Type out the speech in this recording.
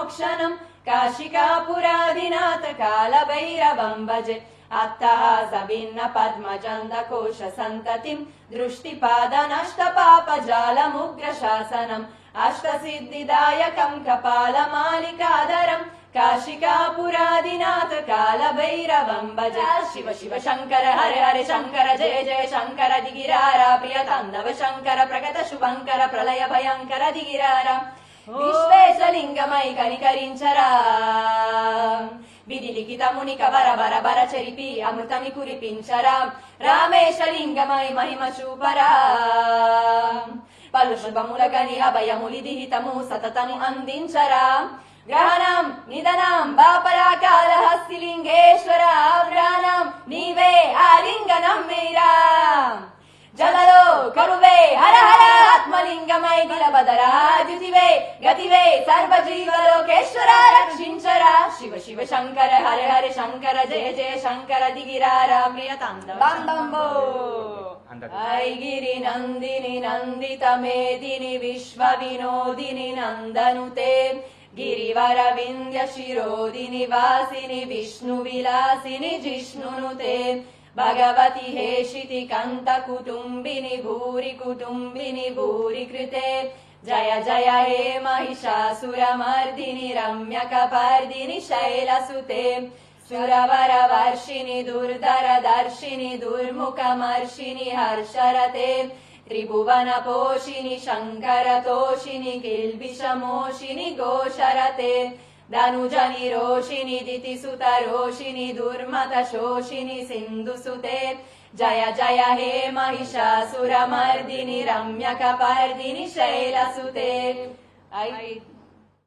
विमोक्षणम् काशिकापुरादिनाथ कालभैरवम् भजे अट्टहास भिन्न पद्मजन्दकोश सन्ततिम् दृष्टिपादनष्टपापजालमुग्रशासनम् अष्टसिद्धिदायकम् कपालमालिकाधरम् काशिकापुरादिनाथ कालभैरवम् भज शिव शिव शङ्कर हरे हरे शङ्कर जय जय शङ्कर दिगिरारा प्रिय ताण्डव शङ्कर प्रगत शुभङ्कर प्रलय भयङ्कर दिगिरारा विश्वेशलिङ्गमై कनिकरिंचरा విధి లిఖితముని కవర బర బర చెరిపి అమృతమి కురిపించరా రామేశలింగమై మహిమ చూపరా పలు శుభములగని అభయములిది హితము సతతము అందించరా గ్రహణం నిధనం బాపరా కాళహస్తిలింగేశ్వర వ్రాణం నీవే ఆలింగనం మీరా జలలో కరువే హర హర ఆత్మలింగమై దిలబదరా ద్యుతివే గతివే సర్వజీవలోకేశ్వర రక్షించరా శివ శివ శంకర హర హర శంకర జయ జయ శంకర దిగిరారా ప్రియ తాండవంబో ఐగిరి నందిని నందిత మేదిని విశ్వ వినోదిని నందనుతే గిరివర వింధ్య శిరోదిని వాసిని విష్ణు విలాసిని జిష్ణునుతే భగవతి హేషితి కంఠ కుటుంబిని భూరి కృతే జయ జయ హే మహిషాసురమర్దిని రమ్యకపర్దిని శైలసుతే సురవర వర్షిణి దుర్ధర దర్శిని దుర్ముఖమర్షిని హర్షరతే త్రిభువన పోషిని శంకర తోషిని కిల్బిషమోషిని ఘోషరతే ధనుజని రోషిని దితిసుత రోషిని దుర్మత శోషిని సింధుసుతే జయ జయ హే మహిషాసురమర్దిని రమ్యకపర్దిని శైలసుతే